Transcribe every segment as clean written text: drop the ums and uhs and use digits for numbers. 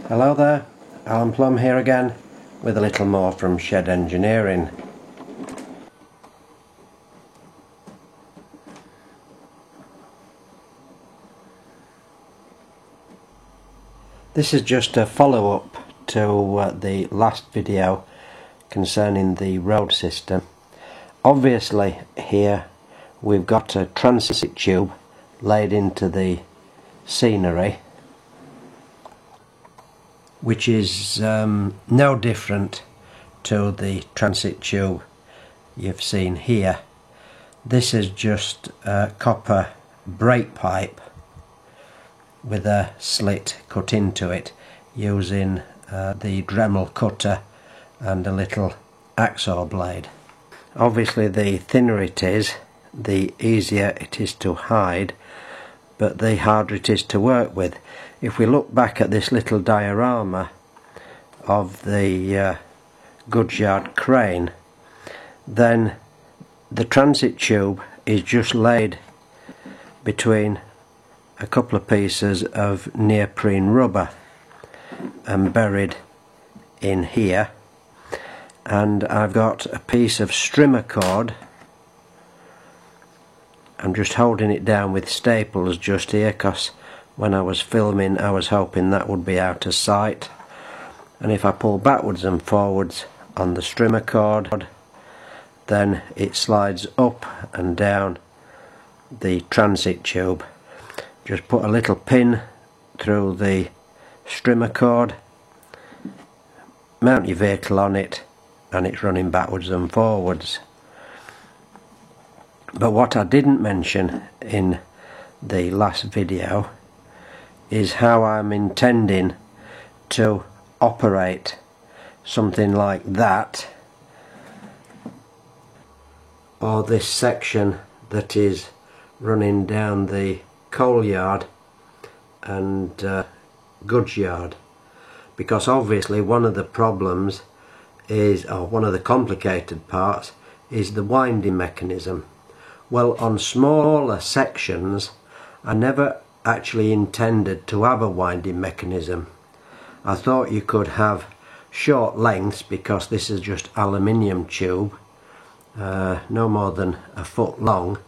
Hello there, Alan Plum here again with a little more from Shed Engineering. This is just a follow-up to the last video concerning the road system. Obviously here we've got a transit tube laid into the scenery, which is no different to the transit tube you've seen here. This is just a copper brake pipe with a slit cut into it using the Dremel cutter and a little axle blade. Obviously the thinner it is, the easier it is to hide, but the harder it is to work with. If we look back at this little diorama of the goods yard crane, then the transit tube is just laid between a couple of pieces of neoprene rubber and buried in here, and I've got a piece of strimmer cord. I'm just holding it down with staples just here because when I was filming I was hoping that would be out of sight, and if I pull backwards and forwards on the strimmer cord then it slides up and down the transit tube. Just put a little pin through the strimmer cord, mount your vehicle on it, and it's running backwards and forwards. But what I didn't mention in the last video is how I'm intending to operate something like that, or this section that is running down the coal yard and goods yard, because obviously one of the problems is, or one of the complicated parts, is the winding mechanism. Well, on smaller sections I never actually intended to have a winding mechanism. I thought you could have short lengths, because this is just aluminium tube, no more than a foot long.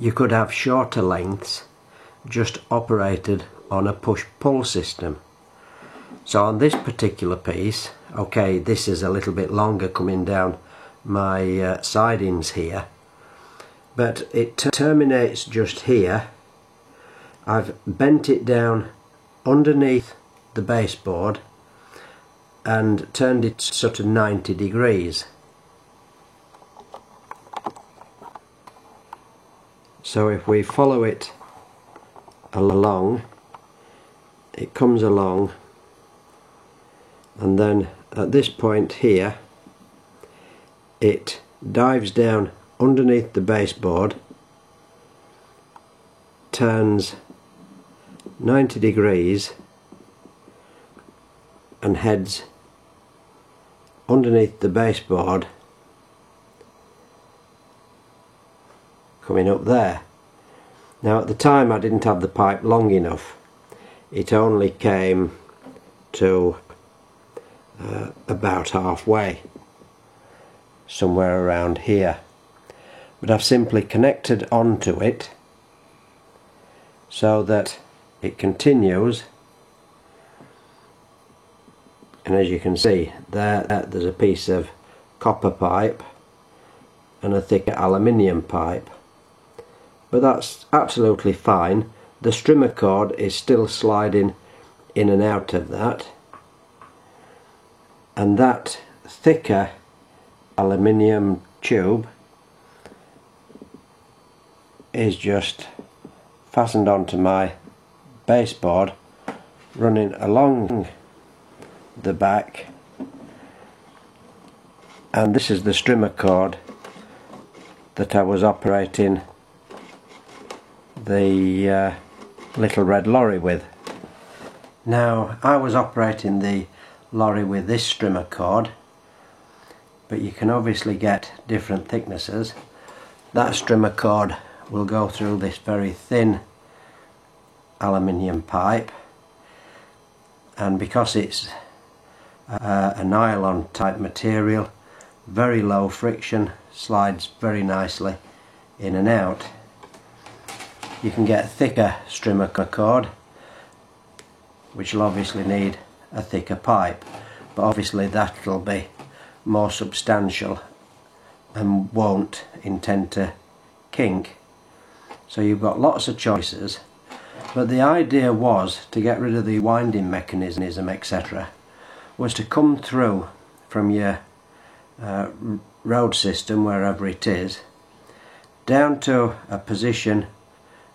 You could have shorter lengths just operated on a push-pull system. So on this particular piece, okay, this is a little bit longer coming down my sidings here, but it terminates just here. I've bent it down underneath the baseboard and turned it sort of 90 degrees. So if we follow it along, it comes along, and then at this point here it dives down underneath the baseboard, turns 90 degrees and heads underneath the baseboard, coming up there. Now at the time I didn't have the pipe long enough. It only came to about halfway, somewhere around here, but I've simply connected onto it so that it continues, and as you can see there's a piece of copper pipe and a thicker aluminium pipe, but that's absolutely fine. The strimmer cord is still sliding in and out of that, and that thicker aluminium tube is just fastened onto my baseboard, running along the back, and this is the strimmer cord that I was operating the little red lorry with. Now I was operating the lorry with this strimmer cord, but you can obviously get different thicknesses. That strimmer cord will go through this very thin aluminium pipe, and because it's a nylon type material, very low friction, slides very nicely in and out. You can get a thicker strimmer cord, which will obviously need a thicker pipe, but obviously that'll be more substantial and won't intend to kink. So you've got lots of choices, but the idea was to get rid of the winding mechanism, etc., was to come through from your road system, wherever it is, down to a position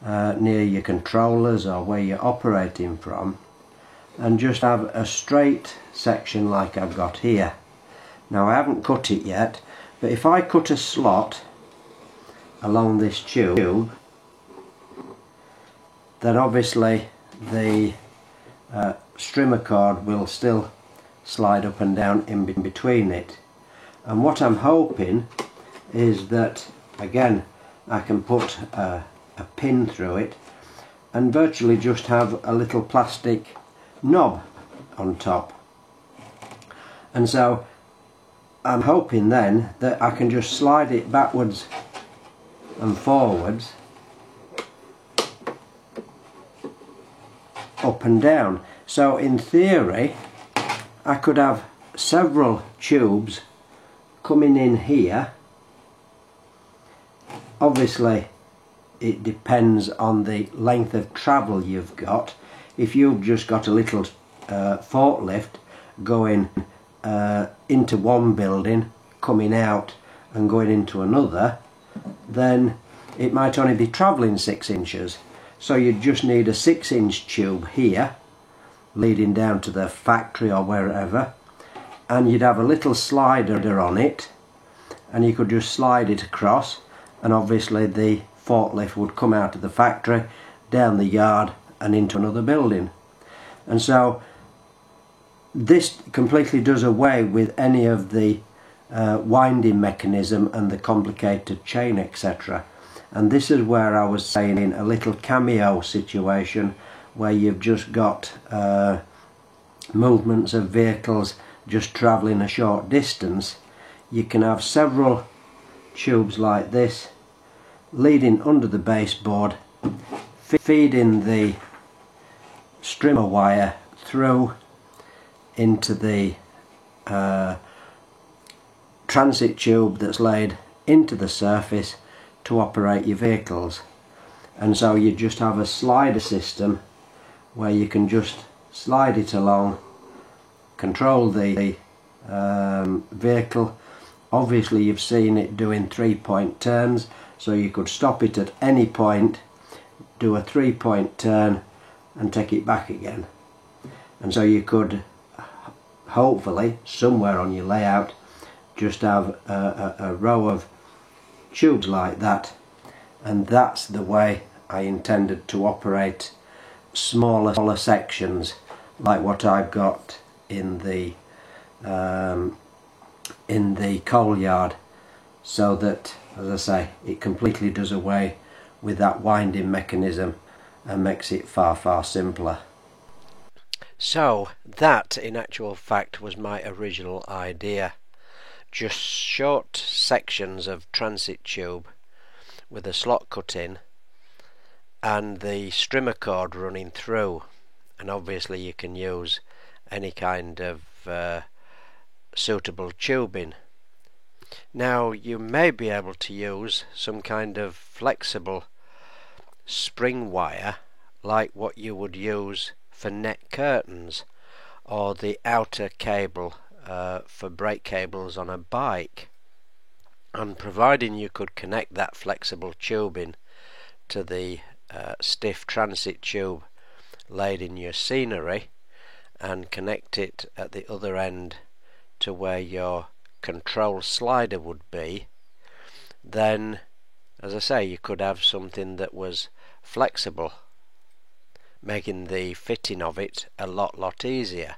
near your controllers or where you're operating from, and just have a straight section like I've got here. Now I haven't cut it yet, but if I cut a slot along this tube, then obviously the strimmer cord will still slide up and down in between it. And what I'm hoping is that, again, I can put a pin through it and virtually just have a little plastic knob on top. And so I'm hoping then that I can just slide it backwards and forwards, up and down. So in theory I could have several tubes coming in here. Obviously it depends on the length of travel you've got. If you've just got a little forklift going into one building, coming out and going into another, then it might only be travelling 6 inches. So you just need a 6-inch tube here leading down to the factory or wherever, and you'd have a little slider on it, and you could just slide it across, and obviously the forklift would come out of the factory, down the yard and into another building. And so this completely does away with any of the winding mechanism and the complicated chain, etc. And this is where I was saying, in a little cameo situation where you've just got movements of vehicles just travelling a short distance, you can have several tubes like this leading under the baseboard, feeding the strimmer wire through into the transit tube that's laid into the surface to operate your vehicles. And so you just have a slider system where you can just slide it along, control the vehicle. Obviously you've seen it doing 3-point turns, so you could stop it at any point, do a 3-point turn and take it back again. And so you could hopefully somewhere on your layout just have a row of tubes like that, and that's the way I intended to operate smaller sections like what I've got in the coal yard, so that, as I say, it completely does away with that winding mechanism and makes it far simpler. So that in actual fact was my original idea. Just short sections of transit tube with a slot cut in and the strimmer cord running through, and obviously you can use any kind of suitable tubing. Now you may be able to use some kind of flexible spring wire like what you would use for net curtains, or the outer cable for brake cables on a bike, and providing you could connect that flexible tubing to the stiff transit tube laid in your scenery and connect it at the other end to where your control slider would be, then, as I say, you could have something that was flexible, making the fitting of it a lot easier.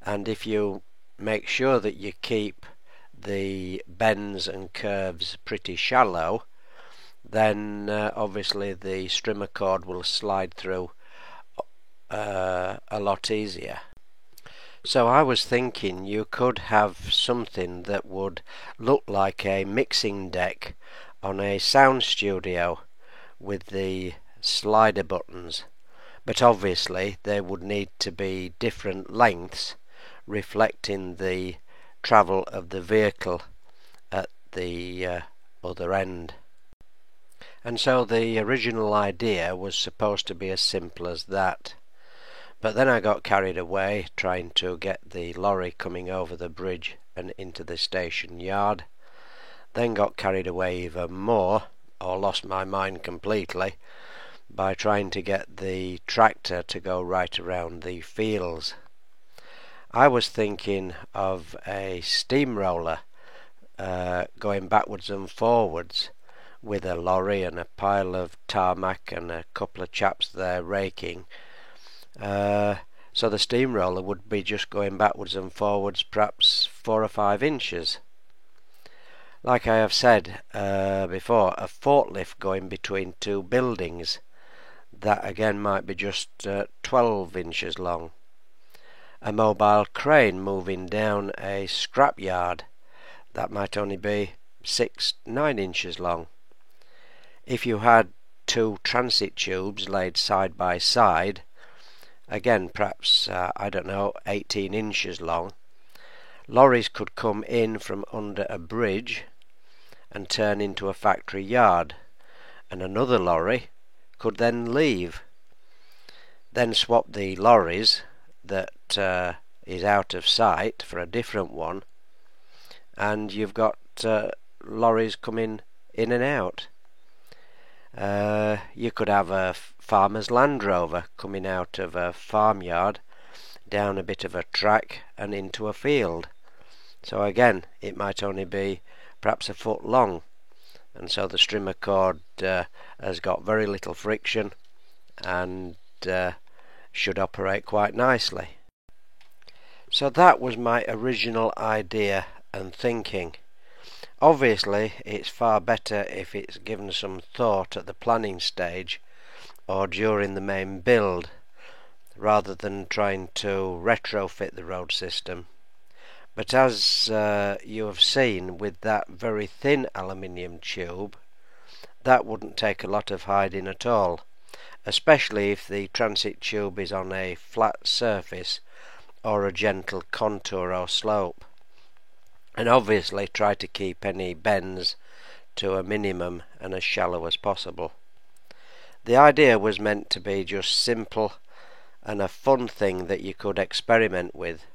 And if you make sure that you keep the bends and curves pretty shallow, then obviously the strimmer cord will slide through a lot easier. So I was thinking you could have something that would look like a mixing deck on a sound studio with the slider buttons, but obviously they would need to be different lengths reflecting the travel of the vehicle at the other end. And so the original idea was supposed to be as simple as that. But then I got carried away trying to get the lorry coming over the bridge and into the station yard. Then got carried away even more, or lost my mind completely, by trying to get the tractor to go right around the fields. I was thinking of a steamroller going backwards and forwards with a lorry and a pile of tarmac and a couple of chaps there raking. So the steamroller would be just going backwards and forwards perhaps 4 or 5 inches. Like I have said before, a forklift going between 2 buildings, that again might be just 12 inches long. A mobile crane moving down a scrapyard, that might only be 6-9 inches long. If you had 2 transit tubes laid side by side, again perhaps 18 inches long, lorries could come in from under a bridge and turn into a factory yard, and another lorry could then leave, then swap the lorries that is out of sight for a different one, and you've got lorries coming in and out. You could have a farmer's Land Rover coming out of a farmyard down a bit of a track and into a field. So again, it might only be perhaps a foot long, and so the strimmer cord has got very little friction and should operate quite nicely. So that was my original idea and thinking. Obviously it's far better if it's given some thought at the planning stage or during the main build, rather than trying to retrofit the road system. But as you have seen with that very thin aluminium tube, that wouldn't take a lot of hiding at all, especially if the transit tube is on a flat surface or a gentle contour or slope, and obviously try to keep any bends to a minimum and as shallow as possible. The idea was meant to be just simple and a fun thing that you could experiment with.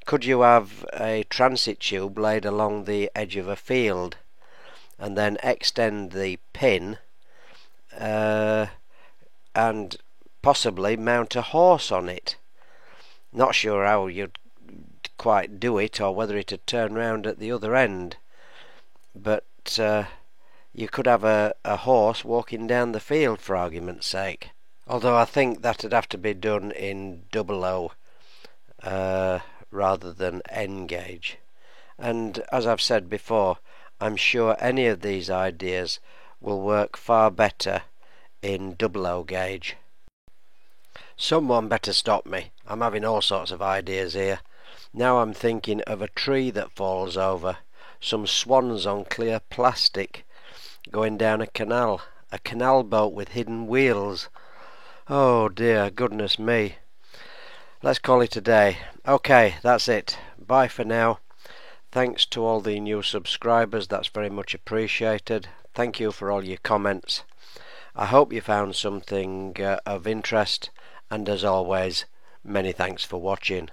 Could you have a transit tube laid along the edge of a field and then extend the pin and possibly mount a horse on it? Not sure how you'd quite do it, or whether it'd turn round at the other end, but you could have a horse walking down the field, for argument's sake. Although I think that'd have to be done in 00 rather than N gauge. And as I've said before, I'm sure any of these ideas will work far better in 00 gauge. Someone better stop me. I'm having all sorts of ideas here. Now I'm thinking of a tree that falls over, some swans on clear plastic going down a canal boat with hidden wheels. Oh dear, goodness me. Let's call it a day. Okay, that's it. Bye for now. Thanks to all the new subscribers, that's very much appreciated. Thank you for all your comments. I hope you found something of interest, and as always, many thanks for watching.